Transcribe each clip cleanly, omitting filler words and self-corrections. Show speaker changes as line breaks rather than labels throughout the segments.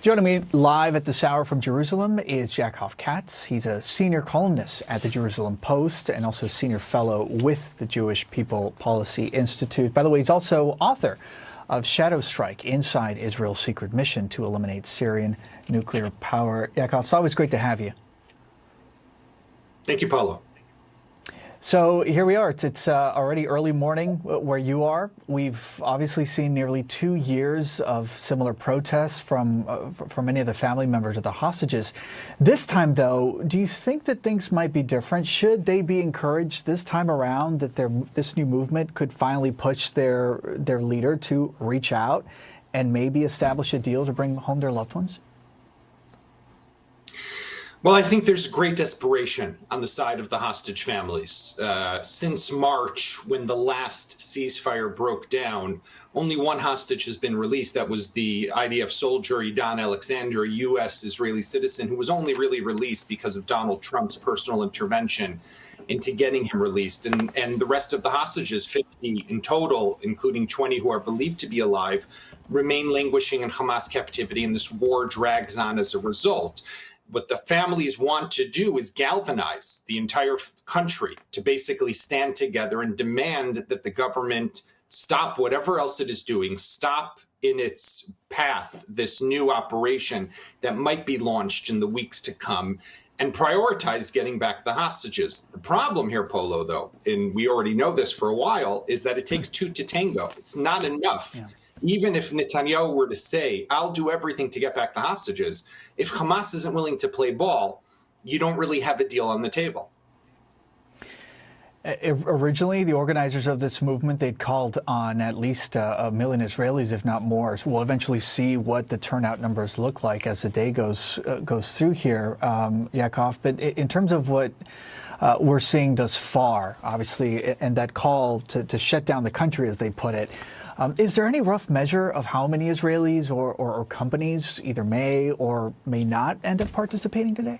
Joining me live at this hour from Jerusalem is Yaakov Katz. He's a senior columnist at the Jerusalem Post and also senior fellow with the Jewish People Policy Institute. By the way, he's also author of Shadow Strike, Inside Israel's Secret Mission to Eliminate Syrian Nuclear Power. Yaakov, it's always great to have you.
Thank you, Paulo.
So here we are. It's already early morning where you are. We've obviously seen nearly 2 years of similar protests from many of the family members of the hostages. This time, though, do you think that things might be different? Should they be encouraged this time around that this new movement could finally push their leader to reach out and maybe establish a deal to bring home their loved ones?
Well, I think there's great desperation on the side of the hostage families. Since March, when the last ceasefire broke down, only one hostage has been released. That was the IDF soldier, Idan Alexander, a U.S.-Israeli citizen, who was only really released because of Donald Trump's personal intervention into getting him released. And the rest of the hostages, 50 in total, including 20 who are believed to be alive, remain languishing in Hamas captivity, and this war drags on as a result. What the families want to do is galvanize the entire country to basically stand together and demand that the government stop whatever else it is doing, stop in its path this new operation that might be launched in the weeks to come, and prioritize getting back the hostages. The problem here, Polo, though, and we already know this for a while, is that it takes two to tango. It's not enough. Yeah. Even if Netanyahu were to say, I'll do everything to get back the hostages, if Hamas isn't willing to play ball, you don't really have a deal on the table.
Originally, the organizers of this movement, they'd called on at least 1 million Israelis, if not more. So we'll eventually see what the turnout numbers look like as the day goes through here, Yaakov. But in terms of what we're seeing thus far, obviously, and that call to shut down the country, as they put it, is there any rough measure of how many Israelis or companies either may or may not end up participating today?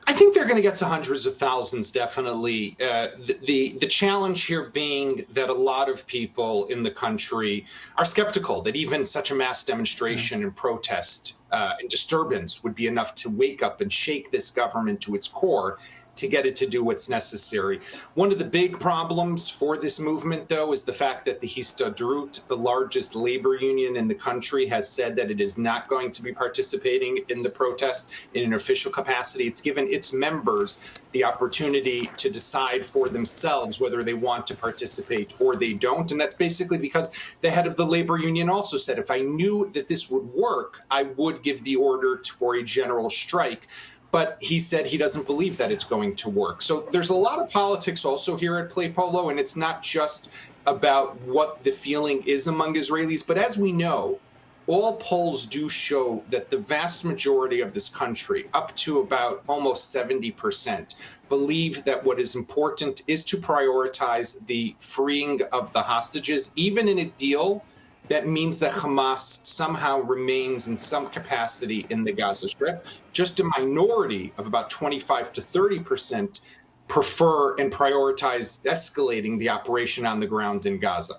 I think they're going to get to hundreds of thousands, definitely. The challenge here being that a lot of people in the country are skeptical that even such a mass demonstration and protest and disturbance would be enough to wake up and shake this government to its core, to get it to do what's necessary. One of the big problems for this movement, though, is the fact that the Histadrut, the largest labor union in the country, has said that it is not going to be participating in the protest in an official capacity. It's given its members the opportunity to decide for themselves whether they want to participate or they don't. And that's basically because the head of the labor union also said, if I knew that this would work, I would give the order for a general strike. But he said he doesn't believe that it's going to work. So there's a lot of politics also here at Play Polo, and it's not just about what the feeling is among Israelis. But as we know, all polls do show that the vast majority of this country, up to about almost 70%, believe that what is important is to prioritize the freeing of the hostages, even in a deal that means that Hamas somehow remains in some capacity in the Gaza Strip. Just a minority of about 25 to 30% prefer and prioritize escalating the operation on the ground in Gaza.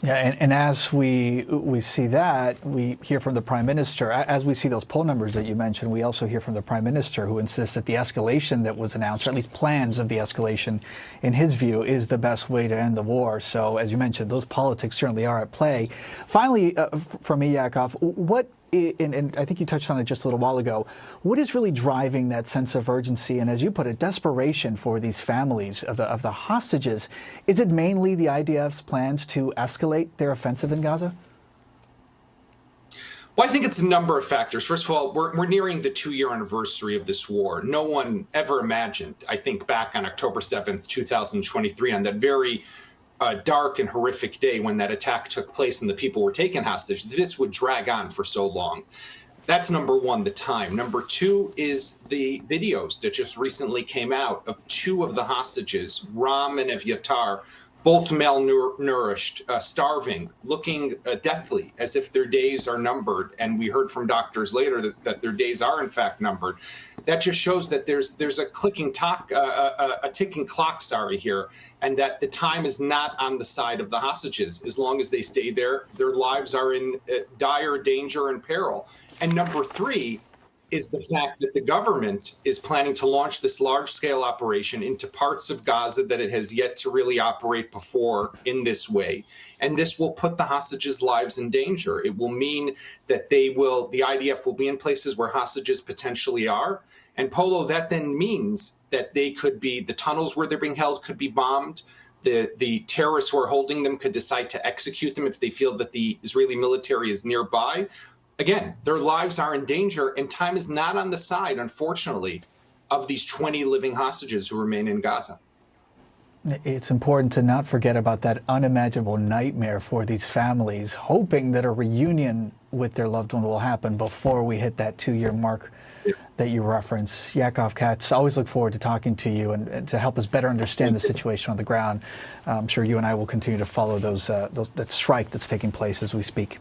Yeah, and as we see that, we hear from the Prime Minister. As we see those poll numbers that you mentioned, we also hear from the Prime Minister, who insists that the escalation that was announced, or at least plans of the escalation, in his view, is the best way to end the war. So, as you mentioned, those politics certainly are at play. Finally, from me, Yaakov, and I think you touched on it just a little while ago, what is really driving that sense of urgency and, as you put it, desperation for these families of the hostages? Is it mainly the IDF's plans to escalate their offensive in Gaza?
Well, I think it's a number of factors. First of all, we're nearing the 2-year anniversary of this war. No one ever imagined, I think, back on October 7th, 2023, on that very dark and horrific day when that attack took place and the people were taken hostage, this would drag on for so long. That's number one, the time. Number two is the videos that just recently came out of 2 of the hostages, Ram and Evyatar, both malnourished, starving, looking deathly, as if their days are numbered. And we heard from doctors later that their days are in fact numbered. That just shows that there's a ticking clock, here, and that the time is not on the side of the hostages. As long as they stay there, their lives are in dire danger and peril. And number three is the fact that the government is planning to launch this large-scale operation into parts of Gaza that it has yet to really operate before in this way. And this will put the hostages' lives in danger. It will mean that the IDF will be in places where hostages potentially are. And Polo, that then means that the tunnels where they're being held could be bombed. The terrorists who are holding them could decide to execute them if they feel that the Israeli military is nearby. Again, their lives are in danger, and time is not on the side, unfortunately, of these 20 living hostages who remain in Gaza.
It's important to not forget about that unimaginable nightmare for these families, hoping that a reunion with their loved one will happen before we hit that 2-year mark that you reference. Yaakov Katz, always look forward to talking to you and to help us better understand the situation on the ground. I'm sure you and I will continue to follow that strike that's taking place as we speak.